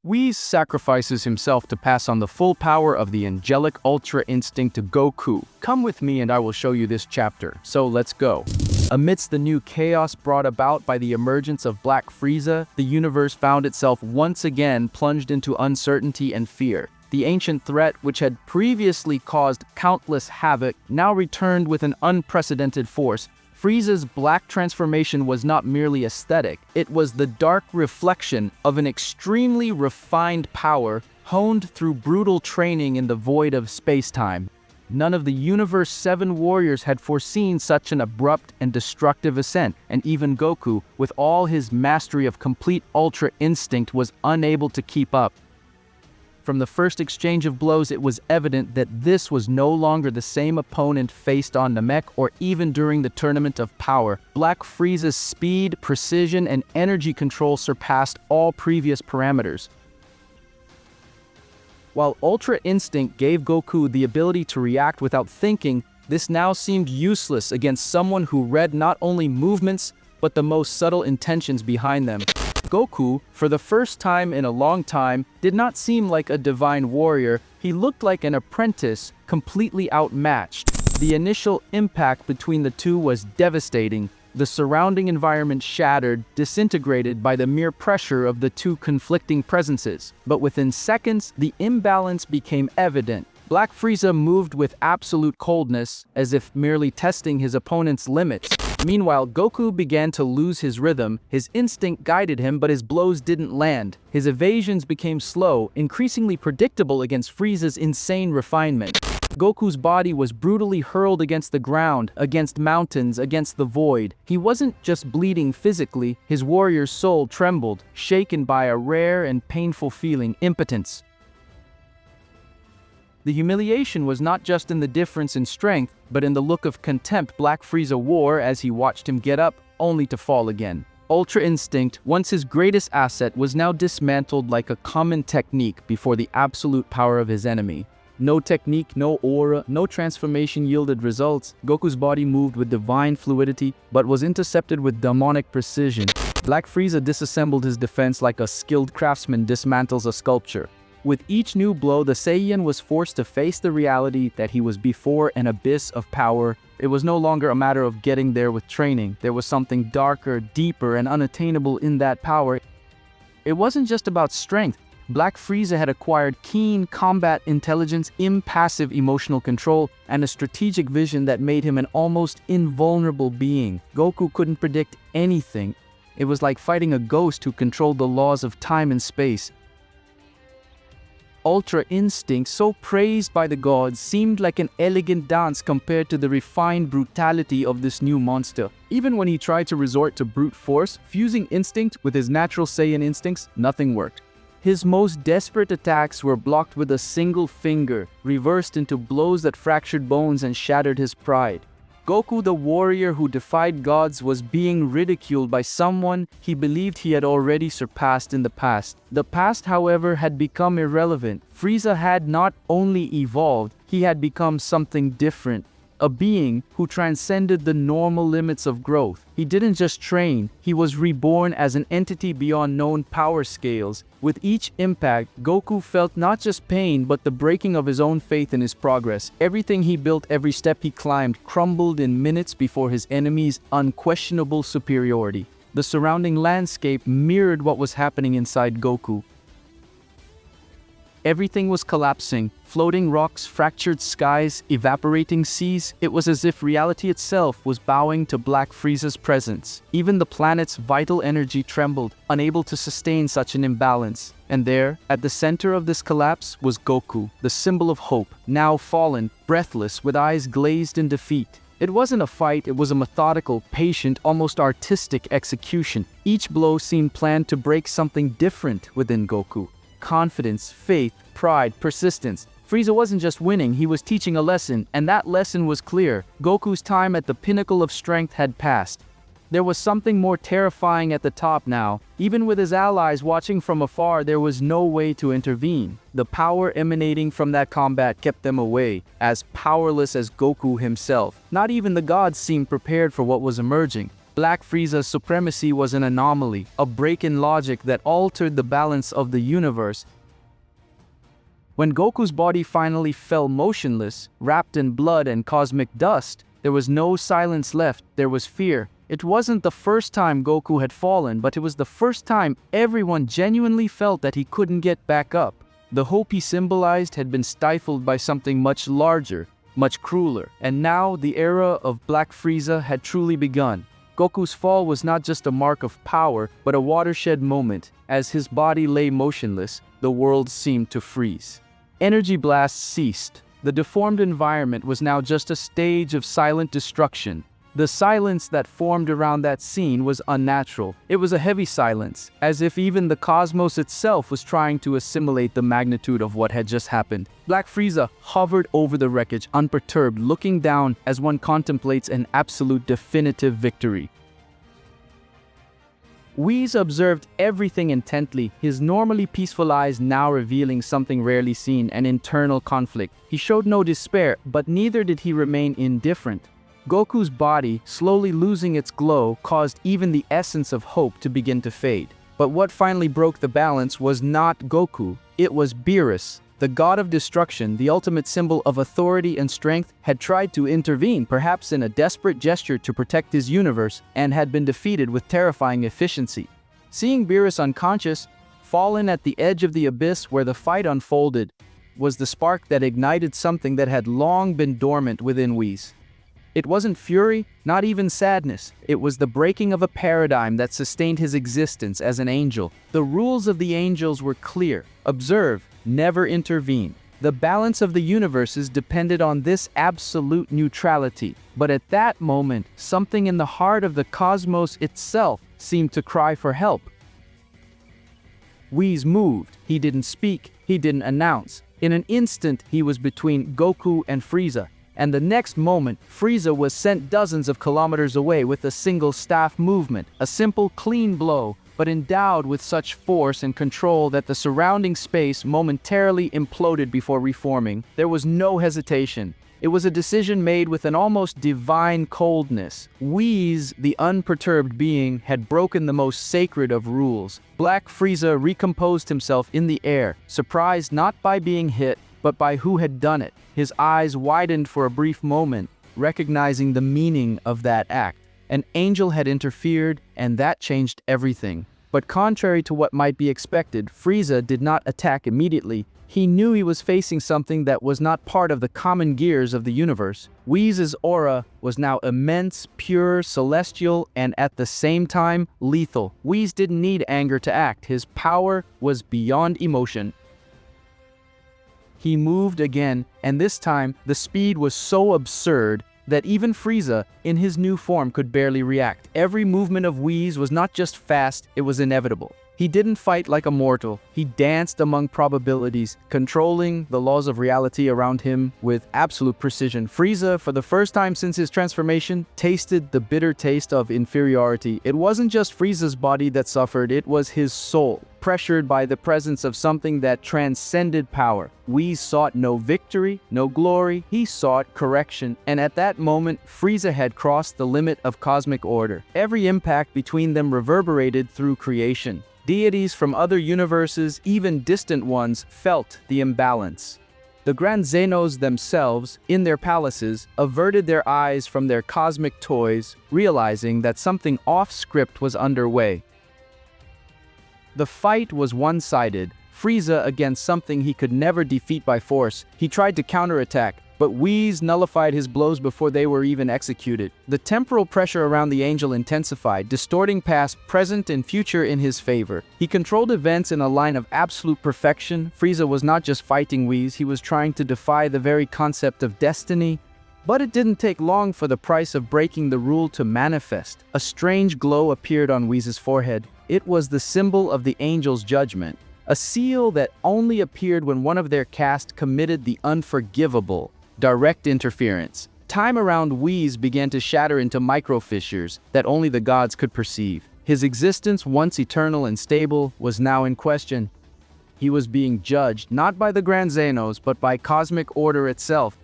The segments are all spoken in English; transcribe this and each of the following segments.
Whis sacrifices himself to pass on the full power of the angelic Ultra Instinct to Goku. Come with me and I will show you this chapter, so let's go. Amidst the new chaos brought about by the emergence of Black Frieza, the universe found itself once again plunged into uncertainty and fear. The ancient threat, which had previously caused countless havoc, now returned with an unprecedented force. Frieza's black transformation was not merely aesthetic, it was the dark reflection of an extremely refined power honed through brutal training in the void of space-time. None of the universe's 7 warriors had foreseen such an abrupt and destructive ascent, and even Goku, with all his mastery of complete Ultra Instinct, was unable to keep up. From the first exchange of blows, it was evident that this was no longer the same opponent faced on Namek or even during the Tournament of Power. Black Frieza's speed, precision, and energy control surpassed all previous parameters. While Ultra Instinct gave Goku the ability to react without thinking, this now seemed useless against someone who read not only movements, but the most subtle intentions behind them. Goku, for the first time in a long time, did not seem like a divine warrior. He looked like an apprentice, completely outmatched. The initial impact between the two was devastating. The surrounding environment shattered, disintegrated by the mere pressure of the two conflicting presences. But within seconds, the imbalance became evident. Black Frieza moved with absolute coldness, as if merely testing his opponent's limits. Meanwhile, Goku began to lose his rhythm. His instinct guided him, but his blows didn't land. His evasions became slow, increasingly predictable against Frieza's insane refinement. Goku's body was brutally hurled against the ground, against mountains, against the void. He wasn't just bleeding physically, his warrior's soul trembled, shaken by a rare and painful feeling, impotence. The humiliation was not just in the difference in strength, but in the look of contempt Black Frieza wore as he watched him get up, only to fall again. Ultra Instinct, once his greatest asset, was now dismantled like a common technique before the absolute power of his enemy. No technique, no aura, no transformation yielded results. Goku's body moved with divine fluidity, but was intercepted with demonic precision. Black Frieza disassembled his defense like a skilled craftsman dismantles a sculpture. With each new blow, the Saiyan was forced to face the reality that he was before an abyss of power. It was no longer a matter of getting there with training. There was something darker, deeper, and unattainable in that power. It wasn't just about strength. Black Frieza had acquired keen combat intelligence, impassive emotional control, and a strategic vision that made him an almost invulnerable being. Goku couldn't predict anything. It was like fighting a ghost who controlled the laws of time and space. Ultra Instinct, so praised by the gods, seemed like an elegant dance compared to the refined brutality of this new monster. Even when he tried to resort to brute force, fusing instinct with his natural Saiyan instincts, nothing worked. His most desperate attacks were blocked with a single finger, reversed into blows that fractured bones and shattered his pride. Goku, the warrior who defied gods, was being ridiculed by someone he believed he had already surpassed in the past. The past, however, had become irrelevant. Frieza had not only evolved, he had become something different. A being who transcended the normal limits of growth. He didn't just train, he was reborn as an entity beyond known power scales. With each impact, Goku felt not just pain but the breaking of his own faith in his progress. Everything he built, every step he climbed, crumbled in minutes before his enemy's unquestionable superiority. The surrounding landscape mirrored what was happening inside Goku. Everything was collapsing. Floating rocks, fractured skies, evaporating seas. It was as if reality itself was bowing to Black Frieza's presence. Even the planet's vital energy trembled, unable to sustain such an imbalance. And there, at the center of this collapse, was Goku, the symbol of hope, now fallen, breathless, with eyes glazed in defeat. It wasn't a fight, it was a methodical, patient, almost artistic execution. Each blow seemed planned to break something different within Goku. Confidence, faith, pride, persistence. Frieza wasn't just winning, he was teaching a lesson, and that lesson was clear. Goku's time at the pinnacle of strength had passed. There was something more terrifying at the top now. Even with his allies watching from afar, there was no way to intervene. The power emanating from that combat kept them away, as powerless as Goku himself. Not even the gods seemed prepared for what was emerging. Black Frieza's supremacy was an anomaly, a break in logic that altered the balance of the universe. When Goku's body finally fell motionless, wrapped in blood and cosmic dust, there was no silence left, there was fear. It wasn't the first time Goku had fallen, but it was the first time everyone genuinely felt that he couldn't get back up. The hope he symbolized had been stifled by something much larger, much crueler, and now the era of Black Frieza had truly begun. Goku's fall was not just a mark of power, but a watershed moment. As his body lay motionless, the world seemed to freeze. Energy blasts ceased. The deformed environment was now just a stage of silent destruction. The silence that formed around that scene was unnatural. It was a heavy silence, as if even the cosmos itself was trying to assimilate the magnitude of what had just happened. Black Frieza hovered over the wreckage, unperturbed, looking down as one contemplates an absolute definitive victory. Whis observed everything intently, his normally peaceful eyes now revealing something rarely seen, an internal conflict. He showed no despair, but neither did he remain indifferent. Goku's body, slowly losing its glow, caused even the essence of hope to begin to fade. But what finally broke the balance was not Goku, it was Beerus. The god of destruction, the ultimate symbol of authority and strength, had tried to intervene, perhaps in a desperate gesture to protect his universe, and had been defeated with terrifying efficiency. Seeing Beerus unconscious, fallen at the edge of the abyss where the fight unfolded, was the spark that ignited something that had long been dormant within Whis. It wasn't fury, not even sadness. It was the breaking of a paradigm that sustained his existence as an angel. The rules of the angels were clear. Observe, never intervene. The balance of the universes depended on this absolute neutrality. But at that moment, something in the heart of the cosmos itself seemed to cry for help. Whis moved. He didn't speak. He didn't announce. In an instant, he was between Goku and Frieza. And the next moment, Frieza was sent dozens of kilometers away with a single staff movement, a simple, clean blow, but endowed with such force and control that the surrounding space momentarily imploded before reforming. There was no hesitation. It was a decision made with an almost divine coldness. Whis, the unperturbed being, had broken the most sacred of rules. Black Frieza recomposed himself in the air, surprised not by being hit, but by who had done it. His eyes widened for a brief moment, recognizing the meaning of that act. An angel had interfered, and that changed everything. But contrary to what might be expected, Frieza did not attack immediately. He knew he was facing something that was not part of the common gears of the universe. Whis' aura was now immense, pure, celestial, and at the same time, lethal. Whis didn't need anger to act. His power was beyond emotion. He moved again, and this time, the speed was so absurd that even Frieza, in his new form, could barely react. Every movement of Whis was not just fast, it was inevitable. He didn't fight like a mortal. He danced among probabilities, controlling the laws of reality around him with absolute precision. Frieza, for the first time since his transformation, tasted the bitter taste of inferiority. It wasn't just Frieza's body that suffered, it was his soul, pressured by the presence of something that transcended power. Whis sought no victory, no glory, he sought correction. And at that moment, Frieza had crossed the limit of cosmic order. Every impact between them reverberated through creation. Deities from other universes, even distant ones, felt the imbalance. The Grand Zenos themselves, in their palaces, averted their eyes from their cosmic toys, realizing that something off-script was underway. The fight was one-sided, Frieza against something he could never defeat by force. He tried to counterattack, but Whis nullified his blows before they were even executed. The temporal pressure around the angel intensified, distorting past, present, and future in his favor. He controlled events in a line of absolute perfection. Frieza was not just fighting Whis, he was trying to defy the very concept of destiny. But it didn't take long for the price of breaking the rule to manifest. A strange glow appeared on Whis' forehead. It was the symbol of the angel's judgment, a seal that only appeared when one of their caste committed the unforgivable. Direct interference. Time around Whis began to shatter into micro-fissures that only the gods could perceive. His existence, once eternal and stable, was now in question. He was being judged not by the Grand Zenos, but by cosmic order itself.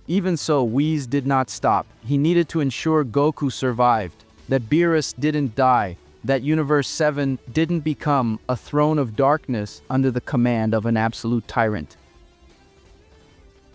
Even so, Whis did not stop. He needed to ensure Goku survived. that Beerus didn't die, that Universe 7 didn't become a throne of darkness under the command of an absolute tyrant.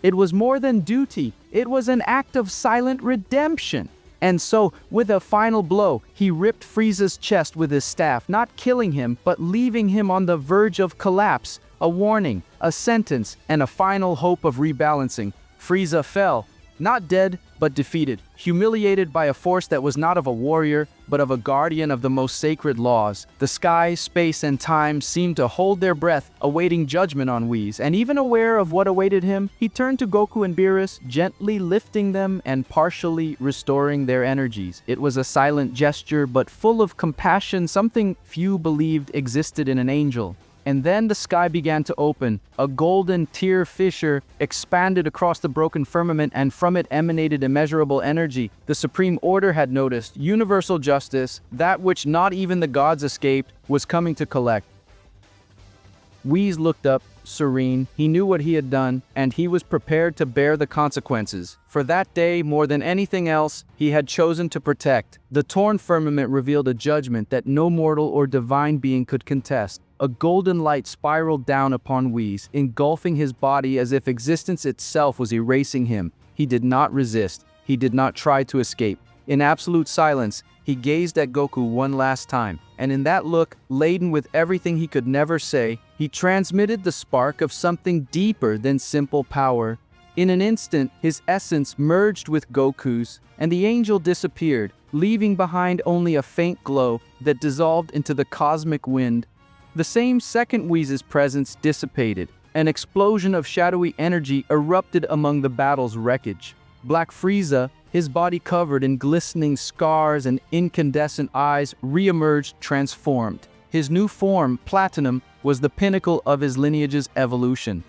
It was more than duty, it was an act of silent redemption. And so, with a final blow, he ripped Frieza's chest with his staff, not killing him, but leaving him on the verge of collapse. A warning, a sentence, and a final hope of rebalancing. Frieza fell, not dead, but defeated, humiliated by a force that was not of a warrior, but of a guardian of the most sacred laws. The sky, space, and time seemed to hold their breath, awaiting judgment on Whis, and even aware of what awaited him, he turned to Goku and Beerus, gently lifting them and partially restoring their energies. It was a silent gesture, but full of compassion, something few believed existed in an angel. And then the sky began to open. A golden tear fissure expanded across the broken firmament, and from it emanated immeasurable energy. The Supreme Order had noticed. Universal justice, that which not even the gods escaped, was coming to collect. Whis looked up, serene. He knew what he had done, and he was prepared to bear the consequences. For that day, more than anything else, he had chosen to protect. The torn firmament revealed a judgment that no mortal or divine being could contest. A golden light spiraled down upon Whis, engulfing his body as if existence itself was erasing him. He did not resist. He did not try to escape. In absolute silence, he gazed at Goku one last time, and in that look, laden with everything he could never say, he transmitted the spark of something deeper than simple power. In an instant, his essence merged with Goku's, and the angel disappeared, leaving behind only a faint glow that dissolved into the cosmic wind. The same second Whis' presence dissipated. An explosion of shadowy energy erupted among the battle's wreckage. Black Frieza, his body covered in glistening scars and incandescent eyes, re-emerged transformed. His new form, Platinum, was the pinnacle of his lineage's evolution.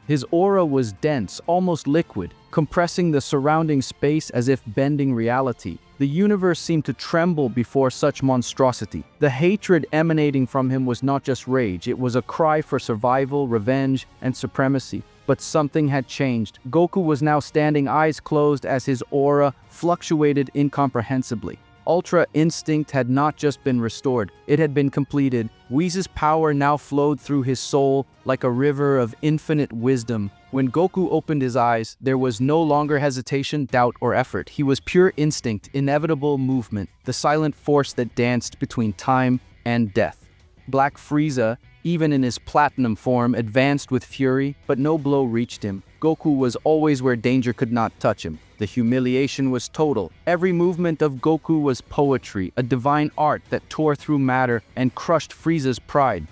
His aura was dense, almost liquid, compressing the surrounding space as if bending reality. The universe seemed to tremble before such monstrosity. The hatred emanating from him was not just rage, it was a cry for survival, revenge, and supremacy. But something had changed. Goku was now standing eyes closed as his aura fluctuated incomprehensibly. Ultra Instinct had not just been restored, it had been completed. Whis' power now flowed through his soul like a river of infinite wisdom. When Goku opened his eyes, there was no longer hesitation, doubt, or effort. He was pure instinct, inevitable movement, the silent force that danced between time and death. Black Frieza, even in his platinum form, advanced with fury, but no blow reached him. Goku was always where danger could not touch him. The humiliation was total. Every movement of Goku was poetry, a divine art that tore through matter and crushed Frieza's pride.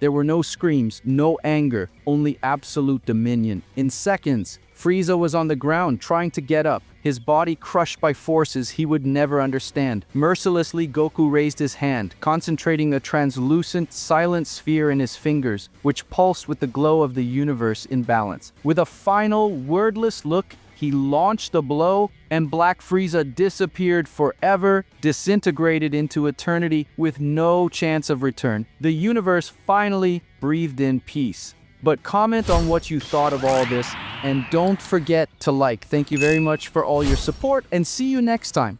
There were no screams, no anger, only absolute dominion. In seconds, Frieza was on the ground trying to get up, his body crushed by forces he would never understand. Mercilessly, Goku raised his hand, concentrating a translucent, silent sphere in his fingers, which pulsed with the glow of the universe in balance. With a final, wordless look, he launched a blow, and Black Frieza disappeared forever, disintegrated into eternity with no chance of return. The universe finally breathed in peace. But comment on what you thought of all this, and don't forget to like. Thank you very much for all your support, and see you next time.